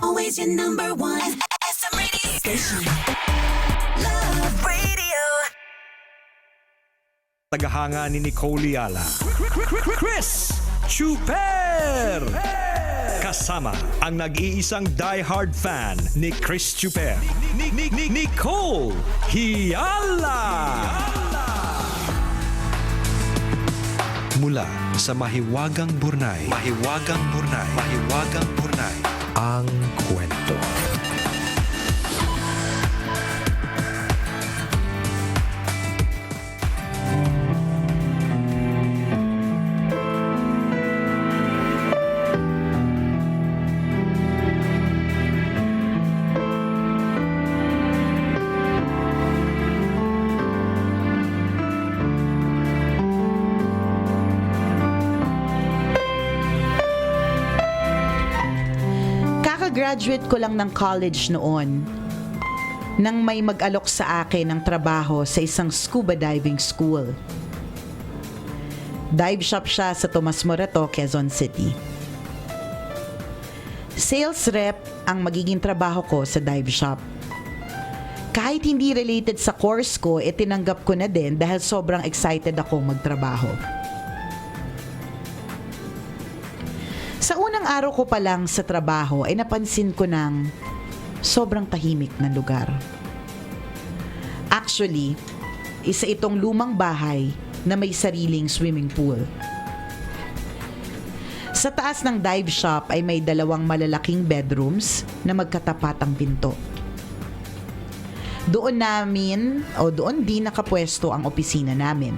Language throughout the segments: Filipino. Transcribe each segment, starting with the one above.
Always your number one. SM Radio Station. Love Radio. Tagahanga ni Nicole Yala, Chris Chuper. Kasama ang nag-iisang diehard fan ni Chris Chuper, Nicole Hiala. Mula sa Mahiwagang Burnay, ang kwento. Graduate ko lang ng college noon nang may mag-alok sa akin ng trabaho sa isang scuba diving school. Dive shop siya sa Tomas Morato, Quezon City. Sales rep ang magiging trabaho ko sa dive shop. Kahit hindi related sa course ko, tinanggap ko na din dahil sobrang excited akong magtrabaho. Sa unang araw ko pa lang sa trabaho ay napansin ko ng sobrang tahimik na lugar. Actually, isa itong lumang bahay na may sariling swimming pool. Sa taas ng dive shop ay may 2 malalaking bedrooms na magkatapatang pinto. Doon din nakapwesto ang opisina namin.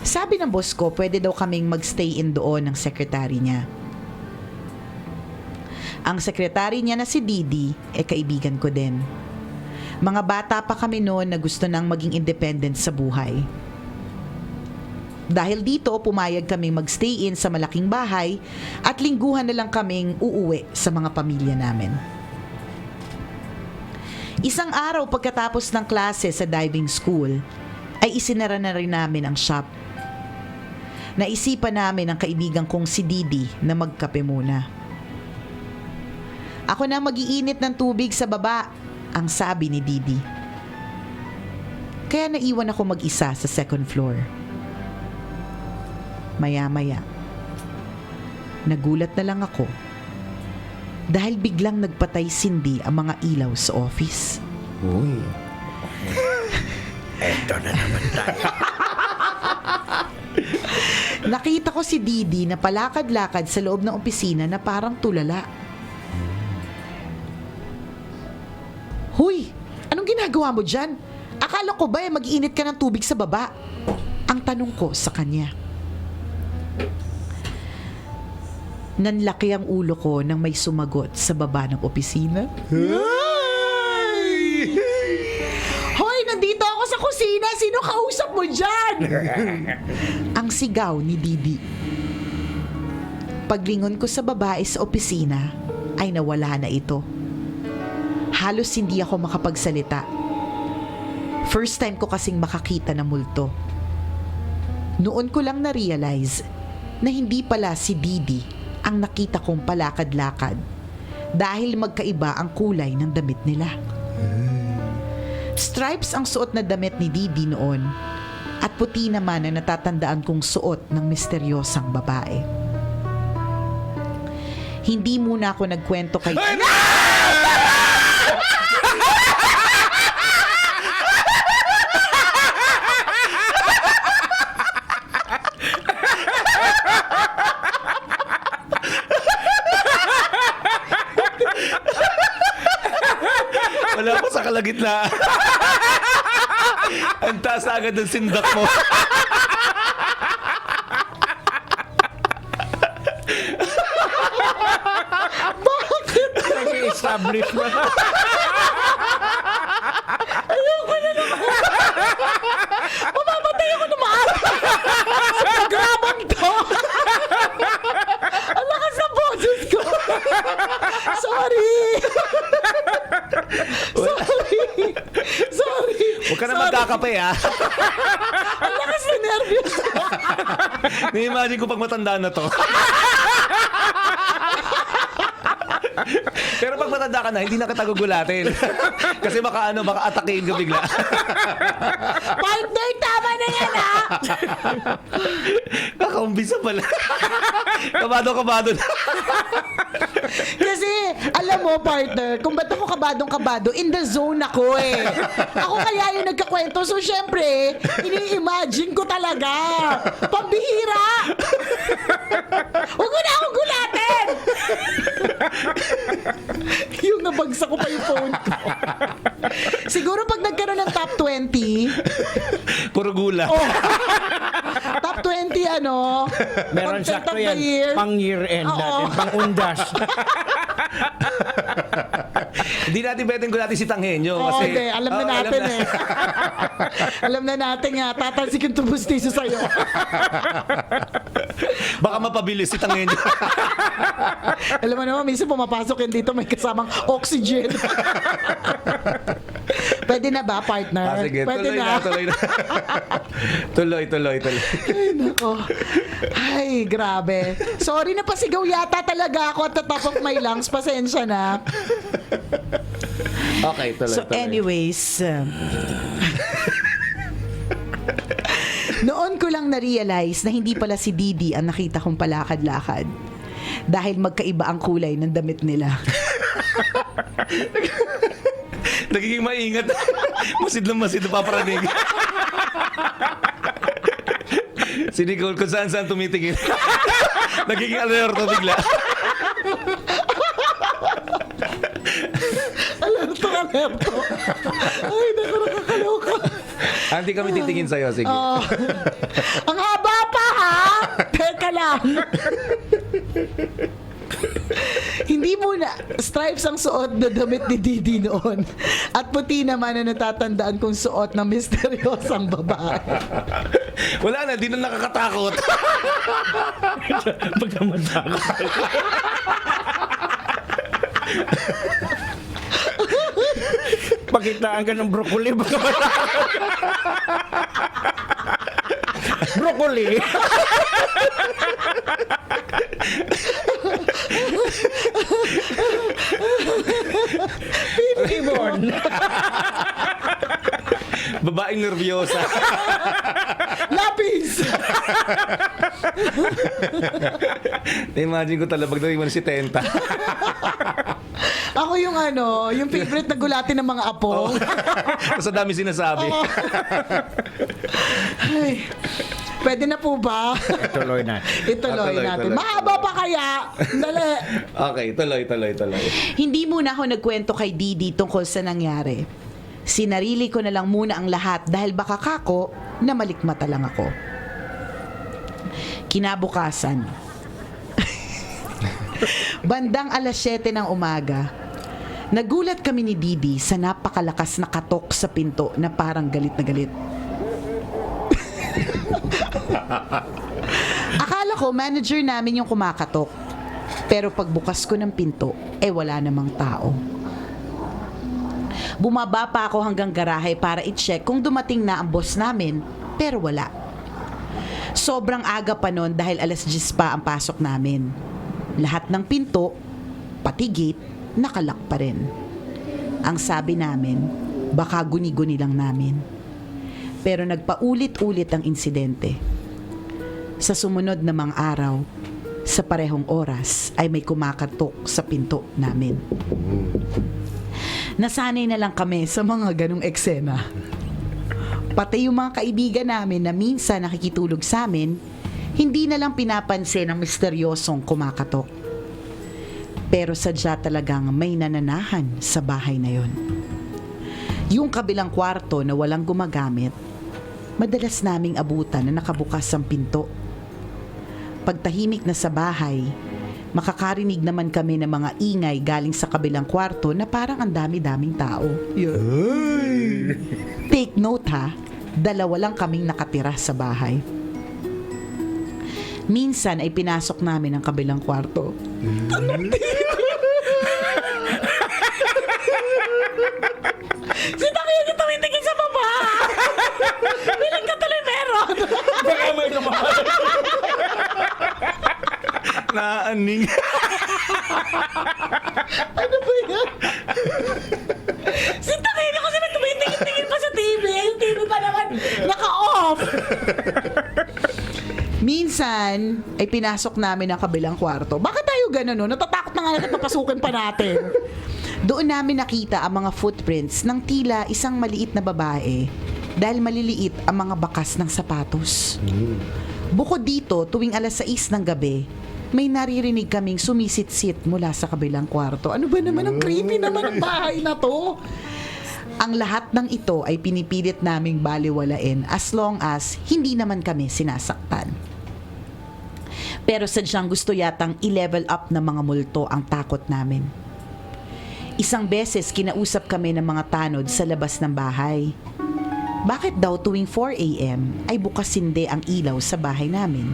Sabi ng boss ko, pwede daw kaming magstay in doon ng sekretary niya. Ang sekretary niya na si Didi, kaibigan ko din. Mga bata pa kami noon na gusto nang maging independent sa buhay. Dahil dito, pumayag kaming magstay in sa malaking bahay at lingguhan na lang kaming uuwi sa mga pamilya namin. Isang araw pagkatapos ng klase sa diving school, ay isinara na rin namin ang shop. Naisipan namin ang kaibigan kong si Didi na magkape muna. Ako na mag-iinit ng tubig sa baba, ang sabi ni Didi. Kaya naiwan ako mag-isa sa second floor. Maya-maya, nagulat na lang ako dahil biglang nagpatay sindi ang mga ilaw sa office. Uy. Eto na naman tayo. Nakita ko si Didi na palakad-lakad sa loob ng opisina na parang tulala. Huy! Anong ginagawa mo dyan? Akala ko ba mag-iinit ka ng tubig sa baba? Ang tanong ko sa kanya. Nanlaki ang ulo ko nang may sumagot sa baba ng opisina. Hoy! Nandito ako sa kusina! Sino kausap mo dyan? Ang sigaw ni Didi. Paglingon ko sa babae sa opisina, ay nawala na ito. Halos hindi ako makapagsalita. First time ko kasing makakita ng multo. Noon ko lang na-realize na hindi pala si Didi ang nakita kong palakad-lakad dahil magkaiba ang kulay ng damit nila. Stripes ang suot na damit ni Didi noon at puti naman ang natatandaan kong suot ng misteryosang babae. Hindi muna ako nagkwento kay... Wala pa sa kalagitnaan. Ang taas agad ng sindak mo. Bakit? Nag-establish mo na. Ayoko na naman. Mamamatay ako na maaari. Sa programang to. Ang lakas ng boses ko. Sorry. Huwag ka na magkakape, ha? Ang lakas na nervyos. Na-imagine ko pag matanda na to. Pero pag matanda ka na, hindi na kita gugulatin. Kasi baka atakihin ka bigla. Partner, tama na yan, ha? Kakaumbisa pala. Kabado na. Kasi, alam mo, partner, kung ba't ako kabadong-kabado, in the zone ako eh. Ako kaya yung nagkakwento. So, syempre, ini-imagine ko talaga. Pambihira! Huwag mo na akong gulatin! Yung nabagsak ko pa yung phone ko. Siguro pag nagkaroon ng top 20, Puro gula. oh, top 20 ano, Meron content sakto of the yan. year. Pang year end Oo. natin. Pang undas. Hindi natin pwedeng gulatin si Tanghenyo. Oo, Kasi, hindi. Alam na Oo, natin na. eh. Alam na natin nga, tatalsikin to bustiso sa'yo. Baka mapabilis si Tanghenyo. Alam mo naman, minsan pumapasok yan dito, may kasamang oxygen. Pwede na ba, partner? Sige, Pwede tuloy na. Tuloy. Ay, nako. Ay, grabe. Sorry na pasigaw yata talaga ako at the top of my lungs. Pasensya na. Okay, tuloy. So anyways, noon ko lang na-realize na hindi pala si Didi ang nakita kong palakad-lakad. Dahil magkaiba ang kulay ng damit nila. Nagiging maingat. Masid na paparanig. Si Nicole kung saan tumitingin. Nagiging alerto bigla. Alerto. Ay, naku, nakakaloka. Hindi kami titingin sa'yo, sige. Oh. Ang haba pa, ha? Teka lang. Hindi muna stripes ang suot na damit ni Didi noon. At puti naman na natatandaan kong suot ng misteryosang babae. Wala na, di na nakakatakot. Pagkamatako. Pakitaan ka ng broccoli. Baka broccoli. Pinibon. Babaeng nervyosa. Lapis! Imagine ko talaga pag naging mo si Tenta. Ako yung yung favorite na gulatin ng mga apo. Sa dami sinasabi. Ay, pwede na po ba? Tuloy na. Ituloy natin. tuloy. Mahaba pa kaya? Dali. Okay, tuloy. Hindi muna ako nagkwento kay Didi tungkol sa nangyari. Sinarili ko na lang muna ang lahat dahil baka kako na malikmata lang ako. Kinabukasan. Bandang 7:00 ng umaga, nagulat kami ni Didi sa napakalakas na katok sa pinto na parang galit na galit. Akala ko manager namin yung kumakatok. Pero pagbukas ko ng pinto, wala namang tao. Bumaba pa ako hanggang garahe para i-check kung dumating na ang boss namin, pero wala. Sobrang aga pa nun dahil 10:00 pa ang pasok namin. Lahat ng pinto, pati gate, nakalak pa rin. Ang sabi namin, baka guni-guni lang namin. Pero nagpaulit-ulit ang insidente. Sa sumunod na mga araw, sa parehong oras ay may kumakatok sa pinto namin. Nasanay na lang kami sa mga ganong eksena. Pati yung mga kaibigan namin na minsan nakikitulog sa amin, hindi na lang pinapansin ang misteryosong kumakatok. Pero sadya talagang may nananahan sa bahay na yon. Yung kabilang kwarto na walang gumagamit, madalas naming abutan na nakabukas ang pinto. Pagtahimik na sa bahay, makakarinig naman kami ng mga ingay galing sa kabilang kwarto na parang ang dami-daming tao. Take note ha, 2 lang kaming nakatira sa bahay. Minsan ay pinasok namin ang kabilang kwarto. Si Takino tumitingin sa baba! Bilang ka tuloy meron! Baka may lumakas. Naaning. naman ay pinasok namin ang kabilang kwarto. Bakit tayo gano'n, no? Natatakot na nga natin papasukin pa natin. Doon namin nakita ang mga footprints ng tila isang maliit na babae dahil maliliit ang mga bakas ng sapatos. Bukod dito, tuwing alas 6 ng gabi, may naririnig kaming sumisit-sit mula sa kabilang kwarto. Ano ba naman ang creepy naman ang bahay na to? Ang lahat ng ito ay pinipilit naming baliwalain as long as hindi naman kami sinasaktan. Pero sadyang gusto yatang i-level up ng mga multo ang takot namin. Isang beses kinausap kami ng mga tanod sa labas ng bahay. Bakit daw tuwing 4 a.m. ay bukas hindi ang ilaw sa bahay namin?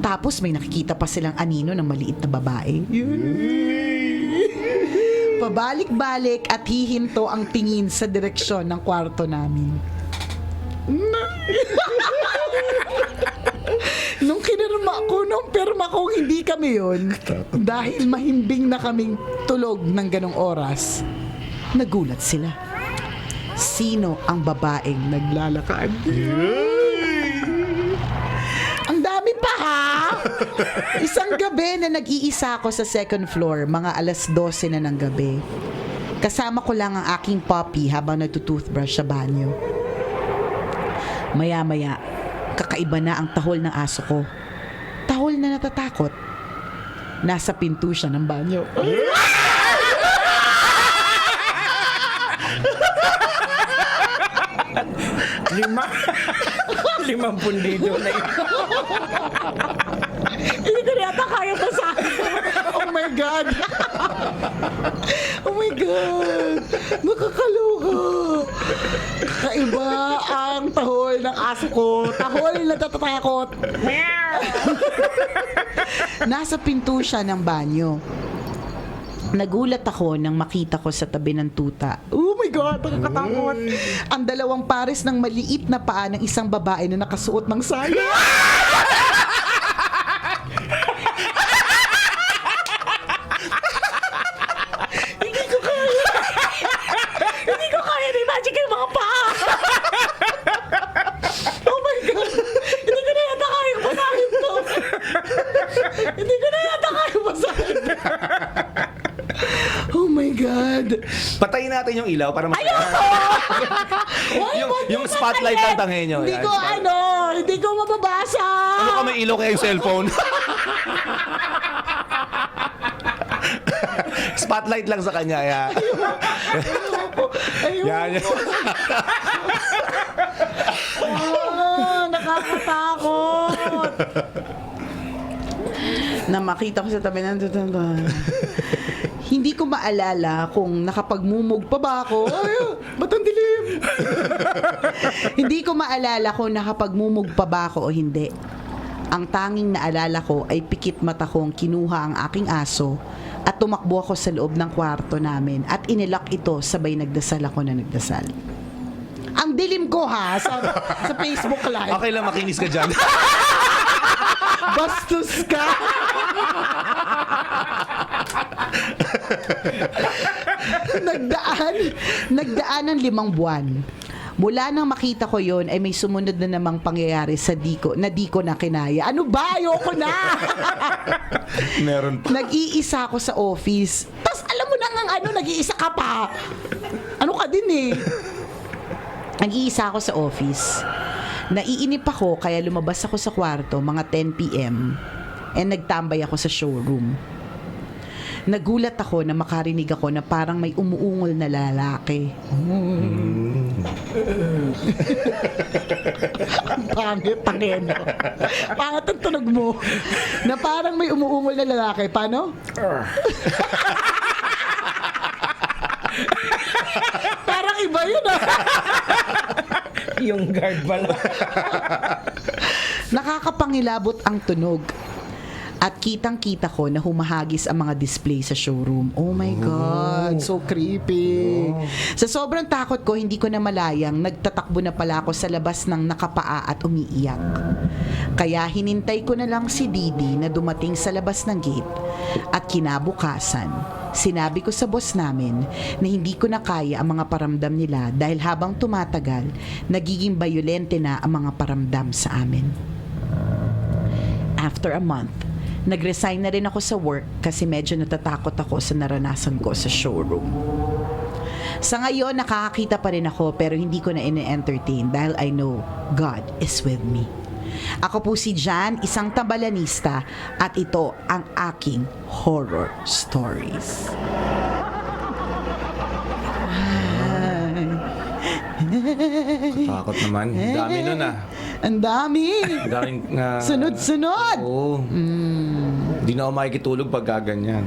Tapos may nakikita pa silang anino ng maliit na babae. Pabalik-balik at hihinto ang tingin sa direksyon ng kwarto namin. Nung pirma ko hindi kami yun, dahil mahimbing na kaming tulog ng ganong oras, nagulat sila. Sino ang babaeng naglalakad? Ang dami pa ha! Isang gabi na nag-iisa ako sa second floor, mga alas 12 na ng gabi. Kasama ko lang ang aking puppy habang nagtutoothbrush sa banyo. Maya-maya, kakaiba na ang tahol ng aso ko. Tahol na natatakot. Nasa pinto siya ng banyo. Limang pundido na yun. Hindi ko yata kaya basahin. Oh my God. Oh my God. Nakakaloka. Kaiba ang tahol ng aso ko. Tahol na natatakot. Nasa pinto siya ng banyo. Nagulat ako nang makita ko sa tabi ng tuta. Oh my God, nakakatakot. Ang dalawang pares ng maliit na paa ng isang babae na nakasuot ng saya. Hindi ko kaya. Hindi ko kaya na-imagine yung mga paa. Oh my God. Hindi ko na yata kaya basahin to. Hindi ko na yata kaya basahin to. Oh my God. Patayin natin yung ilaw para masaya. yung spotlight ng tanghe nyo. Hindi Yan. ko hindi ko mababasa. Ano ka may ilaw kaya yung cellphone? Spotlight lang sa kanya. Yan. Ayun. Yan. Nakakatakot. Na makita ko sa tabi ng tutanda. Hindi ko maalala kung nakapagmumog pa ba ako. Ay, ba't ang dilim? Hindi ko maalala kung nakapagmumog pa ba ako o hindi. Ang tanging naalala ko ay pikit mata kong kinuha ang aking aso at tumakbo ako sa loob ng kwarto namin at inilak ito sabay nagdasal ako na nagdasal. Ang dilim ko ha sa Facebook Live. Okay lang makinis ka dyan. Bastos ka. Nagdaan ng 5 buwan. Mula nang makita ko yon ay may sumunod na namang pangyayari sa di ko na kinaya. Ano ba? Ayoko na! Meron pa. Nag-iisa ako sa office. Tapos alam mo na nga nag-iisa ka pa. Ano ka din eh. Nag-iisa ako sa office. Naiinip ako kaya lumabas ako sa kwarto mga 10 p.m. and nagtambay ako sa showroom. Nagulat ako na makarinig ako na parang may umuungol na lalaki. Ang pangit, no? Pangit ang tunog mo. Na parang may umuungol na lalaki. Paano? Parang iba yun ah. Yung guard pala. Nakakapangilabot ang tunog. At kitang-kita ko na humahagis ang mga display sa showroom. Oh my God, so creepy. Sa sobrang takot ko, hindi ko na malayang nagtatakbo na pala ako sa labas ng nakapaa at umiiyak. Kaya hinintay ko na lang si Didi na dumating sa labas ng gate. At kinabukasan, sinabi ko sa boss namin na hindi ko na kaya ang mga paramdam nila dahil habang tumatagal, nagiging bayolente na ang mga paramdam sa amin. after a month, nag-resign na rin ako sa work kasi medyo natatakot ako sa naranasan ko sa showroom. Sa ngayon, nakakakita pa rin ako pero hindi ko na ine-entertain dahil I know God is with me. Ako po si Jan, isang tambalanista at ito ang aking horror stories. Takot naman. Dami nun ah. Ang dami! Daming... Sunod-sunod! Oo. Hindi na ako makikitulog pag gaganyan.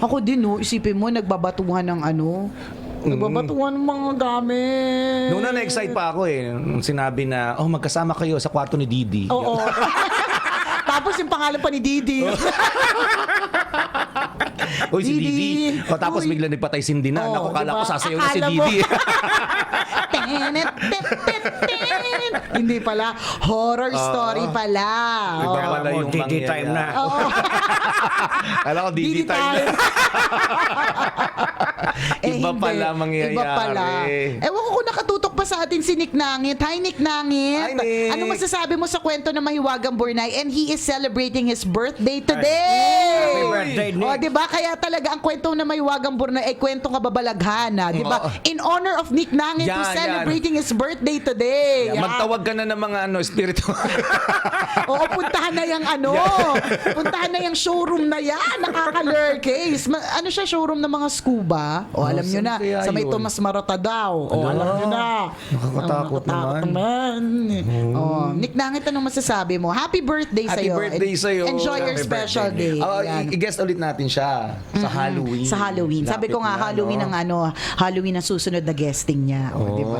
Ako din, no, isipin mo, nagbabatuhan ng ano, nagbabatuhan ng mga gamit. Noong na-excite pa ako eh. Nung sinabi na, magkasama kayo sa kwarto ni Didi. Oo. Tapos yung pangalan pa ni Didi. Uy, si Didi. Didi. Tapos Uy. bigla nagpatay sindinan. Oo, Ako, kala diba? ko sasayaw na si Akala mo. Didi. Tenet, tet, tet, tet. Hindi pala. Horror story pala. Iba Oo. pala yung Didi time na. Oo. Kala ko Didi time na. Iba hindi. pala mangyayari. Iba pala. Ewan ko kung nakatutok pa sa atin si Nick Nangit. Hi, Nick Nangit. Hi, Nick. Ano masasabi mo sa kwento ng Mahiwagang Burnay? And he is celebrating his birthday today. Happy birthday, Nick. O, diba? Kaya talaga ang kwento ng Mahiwagang Burnay ay kwentong kababalaghan. Diba? Oo. In honor of Nick Nangit who's Yan, yan. celebrating his birthday today. Yan. Magtawag ka na ng mga espiritu. Oo, puntahan na yung puntahan na yung showroom na yan. Nakaka-lurcase. Ano siya, showroom ng mga scuba? O, alam nyo saan na. kaya Sa may yun? Tomas Marata daw. O, alam nyo na. Nakakatakot naman. O, Nick Nangit, anong masasabi mo? Happy birthday Happy sa'yo. birthday sa'yo. Enjoy your Happy special birthday. day. Yan. I-guest ulit natin siya sa Halloween. Sa Halloween. Sabi ko Lapit nga, na, Halloween no? ang Halloween ang susunod na guesting niya. O, diba?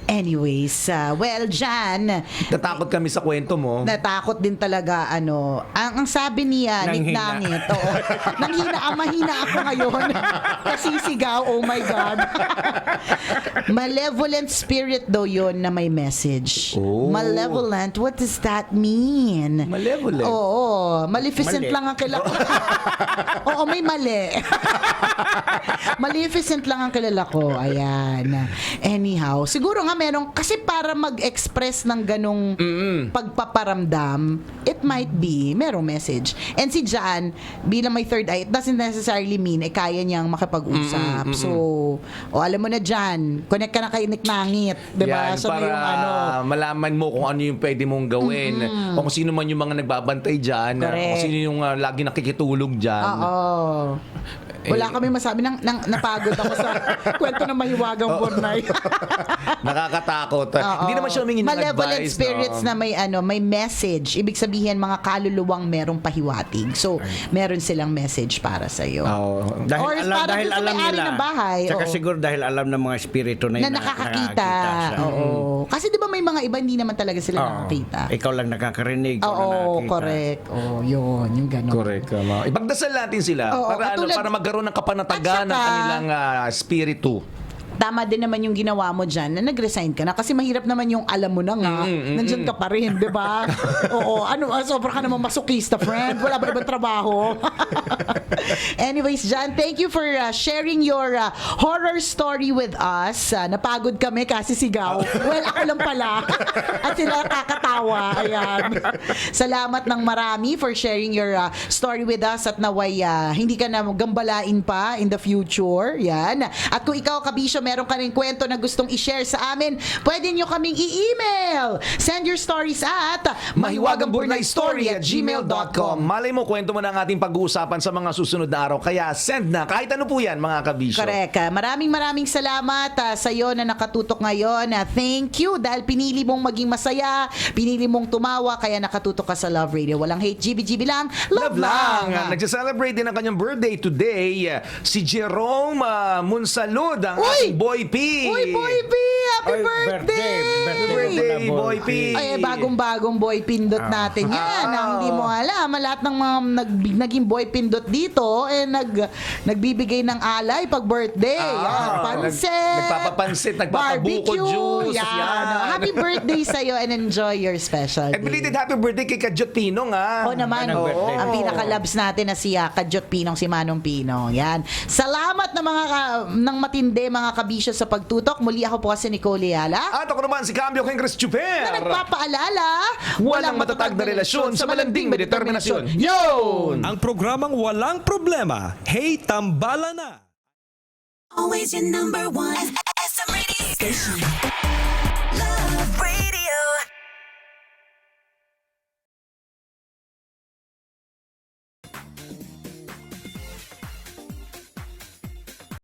Anyways, well, Jan, Natakot kami sa kwento mo. natakot din talaga ang sabi niya Nick Nanghina. Nangit mahina ako ngayon kasi sigaw, oh my God. Malevolent spirit daw yon na may message. Oh. Malevolent, what does that mean? Malevolent? Oo, Maleficent Mali. lang ang kilala ko. Oo, may mali. Maleficent lang ang kilala ko. Ayan. Anyhow, siguro nga merong, kasi para mag-express ng ganong pagpaparamdam, it might be, merong message. And si Jan, bilang may third eye, it doesn't necessarily mean kaya niyang makipag-usap. So, alam mo na Jan, connect ka na kay Nick Nangit. Diba? Yan, Siya na para yung malaman mo kung ano yung pwede mong gawin. O kung sino man yung mga nagbabantay dyan. Correct. Kung sino yung lagi nakikitulog dyan. Oo. Wala kami masabi. Napagod ako sa kwento ng Mahiwagang Burnay. Nakakatakot. Oo. Hindi naman siya humingi ng Malevolent advice. spirits no? na may message. Ibig sabihin, mga kaluluwang merong pahiwatig. So, meron silang message para sa iyo. Oo. Or para dahil dun sa alam may-ari nila. ng bahay, Tsaka oo. siguro dahil alam ng mga espiritu na Na yun nakakakita. siya. Oo. Kasi di ba may mga iba hindi naman talaga sila Oo. nakakita. Ikaw lang nakakarinig. ikaw lang Oo, nakakita. correct. Oo, yun. Yung gano'n. Correct. Ipagdasal natin sila Oo, para katulad- para magkaroon ng kapanatagan At ng saka- kanilang espiritu. Tama din naman yung ginawa mo dyan na nag-resign ka na kasi mahirap naman yung alam mo na nga nandyan ka pa rin, di ba? Oo, sobra ka naman masokista, friend. Wala ba ibang trabaho? Anyways, Jan, thank you for sharing your horror story with us. Napagod kami kasi sigaw. Well, ako lang pala. At sila kakatawa. Ayan. Salamat ng marami for sharing your story with us at naway hindi ka na gambalain pa in the future. Yan. At kung ikaw, Kabisyo, meron ka rin kwento na gustong i-share sa amin, pwede nyo kaming i-email. Send your stories at mahiwagangburnaystory@gmail.com. Malay mo, kwento mo na ang ating pag-uusapan sa mga susunod na araw. Kaya send na. Kahit ano po yan, mga kabisyo. Correct. Maraming salamat sa iyo na nakatutok ngayon. Thank you dahil pinili mong maging masaya, pinili mong tumawa, kaya nakatutok ka sa Love Radio. Walang hate, GB lang. Love lang. Nagsa-celebrate din ang kanyang birthday today. Si Jerome Munsalud, ang ating Boy P. Uy, Boy P! Happy Oy, birthday! Birthday, Boy P. Ay, bagong-bagong boy pindot natin yan. Hindi mo alam. Lahat ng mga naging boy pindot dito, nagbibigay ng alay pag birthday. Yan, pansit. Nagpapapansit, nagpapabukod juice. Yan. Happy birthday sa'yo and enjoy your special And day. belated happy birthday kay Kajot Pinong, ha? Oo naman. Manong birthday. Ang pinaka-loves natin na si Kajot Pinong, si Manong Pinong. Yan. Salamat ng matindi mga bisyo sa pagtutok. Muli ako po kasi Nicole Ayala. At ako naman si Cambio King Chris Chuper. Na nagpapaalala, Walang matatag na relasyon sa malanding may determinasyon. Yun! Ang programang walang problema, hey, tambala na! Always your number one. SM Radio Station. Love Radio.